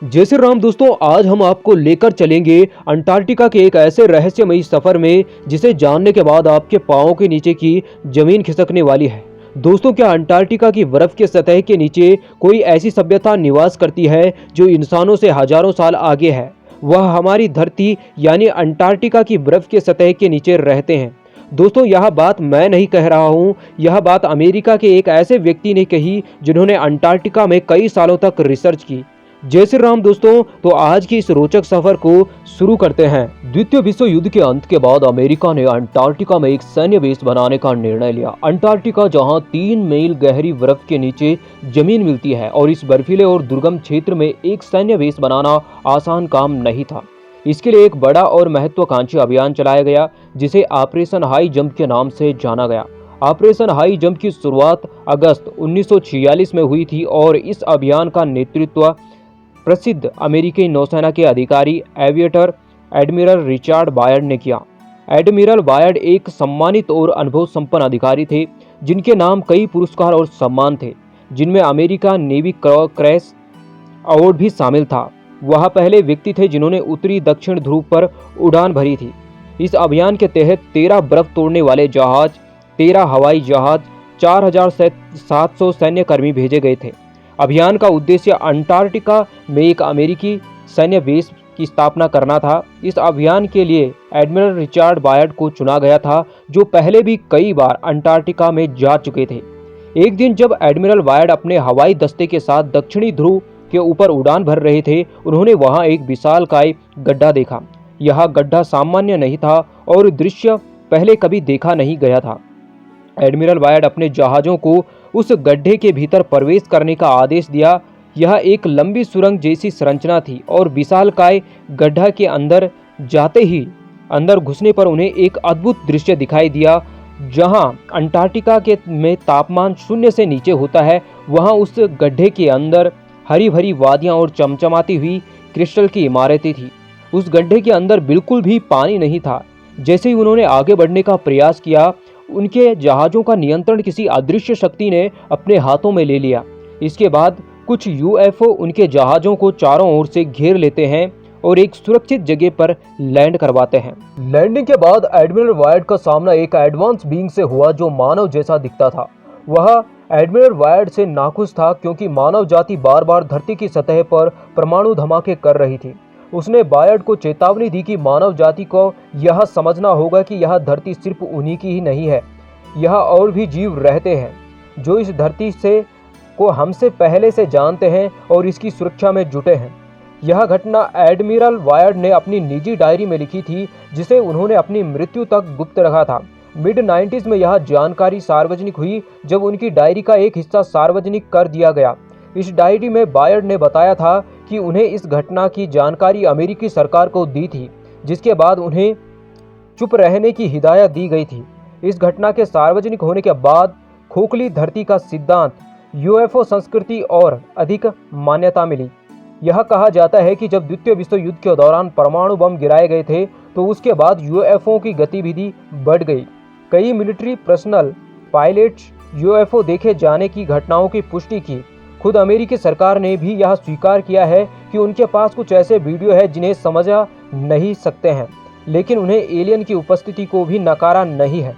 जय श्री राम दोस्तों, आज हम आपको लेकर चलेंगे अंटार्कटिका के एक ऐसे रहस्यमयी सफर में जिसे जानने के बाद आपके पाँव के नीचे की जमीन खिसकने वाली है। दोस्तों, क्या अंटार्कटिका की बर्फ के सतह के नीचे कोई ऐसी सभ्यता निवास करती है जो इंसानों से हजारों साल आगे है? वह हमारी धरती यानी अंटार्कटिका की बर्फ के सतह के नीचे रहते हैं। दोस्तों, यह बात मैं नहीं कह रहा हूँ, यह बात अमेरिका के एक ऐसे व्यक्ति ने कही जिन्होंने अंटार्कटिका में कई सालों तक रिसर्च की। जय श्री राम दोस्तों, तो आज की इस रोचक सफर को शुरू करते हैं। द्वितीय विश्व युद्ध के अंत के बाद अमेरिका ने अंटार्कटिका में एक सैन्य बेस बनाने का निर्णय लिया। अंटार्कटिका, जहां 3 मील गहरी बर्फ के नीचे जमीन मिलती है, और इस बर्फीले और दुर्गम क्षेत्र में एक सैन्य बेस बनाना आसान काम नहीं था। इसके लिए एक बड़ा और महत्वाकांक्षी अभियान चलाया गया, जिसे ऑपरेशन हाई जंप के नाम से जाना गया। ऑपरेशन हाई जंप की शुरुआत अगस्त 1946 में हुई थी, और इस अभियान का नेतृत्व प्रसिद्ध अमेरिकी नौसेना के अधिकारी एविएटर एडमिरल रिचर्ड बायर्ड ने किया। एडमिरल बायर्ड एक सम्मानित और अनुभव संपन्न अधिकारी थे, जिनके नाम कई पुरस्कार और सम्मान थे, जिनमें अमेरिका नेवी क्रॉस अवार्ड भी शामिल था। वह पहले व्यक्ति थे जिन्होंने उत्तरी दक्षिण ध्रुव पर उड़ान भरी थी। इस अभियान के तहत 13 बर्फ तोड़ने वाले जहाज, 13 हवाई जहाज, 4700 सैन्य कर्मी भेजे गए थे। अभियान का उद्देश्य अंटार्कटिका में एक अमेरिकी सैन्य बेस की स्थापना करना था। इस अभियान के लिए एडमिरल रिचर्ड बायर्ड को चुना गया था, जो पहले भी कई बार अंटार्कटिका में जा चुके थे। एक दिन जब एडमिरल बायर्ड अपने हवाई दस्ते के साथ दक्षिणी ध्रुव के ऊपर उड़ान भर रहे थे, उन्होंने वहां एक विशालकाय गड्ढा देखा। यह गड्ढा सामान्य नहीं था और दृश्य पहले कभी देखा नहीं गया था। एडमिरल बायर्ड अपने जहाज़ों को उस गड्ढे के भीतर प्रवेश करने का आदेश दिया। यह एक लंबी सुरंग जैसी संरचना थी, और विशालकाय गड्ढा के अंदर जाते ही अंदर घुसने पर उन्हें एक अद्भुत दृश्य दिखाई दिया। जहां अंटार्कटिका के में तापमान 0 से नीचे होता है, वहां उस गड्ढे के अंदर हरी भरी वादियां और चमचमाती हुई क्रिस्टल की इमारतें थी। उस गड्ढे के अंदर बिल्कुल भी पानी नहीं था। जैसे ही उन्होंने आगे बढ़ने का प्रयास किया, उनके जहाज़ों का नियंत्रण किसी अदृश्य शक्ति ने अपने हाथों में ले लिया। इसके बाद कुछ यूएफओ उनके जहाज़ों को चारों ओर से घेर लेते हैं और एक सुरक्षित जगह पर लैंड करवाते हैं। लैंडिंग के बाद एडमिरल बायर्ड का सामना एक एडवांस बीइंग से हुआ, जो मानव जैसा दिखता था। वह एडमिरल बायर्ड से नाखुश था, क्योंकि मानव जाति बार बार धरती की सतह पर परमाणु धमाके कर रही थी। उसने बायर्ड को चेतावनी दी कि मानव जाति को यह समझना होगा कि यह धरती सिर्फ उन्हीं की ही नहीं है, यह और भी जीव रहते हैं जो इस धरती से को हमसे पहले से जानते हैं और इसकी सुरक्षा में जुटे हैं। यह घटना एडमिरल बायर्ड ने अपनी निजी डायरी में लिखी थी, जिसे उन्होंने अपनी मृत्यु तक गुप्त रखा था। मिड 90s में यह जानकारी सार्वजनिक हुई, जब उनकी डायरी का एक हिस्सा सार्वजनिक कर दिया गया। इस डायरी में बायर्ड ने बताया था कि उन्हें इस घटना की जानकारी अमेरिकी सरकार को दी थी, जिसके बाद उन्हें चुप रहने की हिदायत दी गई थी। इस घटना के सार्वजनिक होने के बाद खोखली धरती का सिद्धांत, यूएफओ संस्कृति और अधिक मान्यता मिली। यह कहा जाता है कि जब द्वितीय विश्व युद्ध के दौरान परमाणु बम गिराए गए थे, तो उसके बाद यूएफओ की गतिविधि बढ़ गई। कई मिलिट्री पर्सनल पायलट्स यूएफओ देखे जाने की घटनाओं की पुष्टि की। खुद अमेरिकी सरकार ने भी यह स्वीकार किया है कि उनके पास कुछ ऐसे वीडियो है जिन्हें समझा नहीं सकते हैं, लेकिन उन्हें एलियन की उपस्थिति को भी नकारा नहीं है।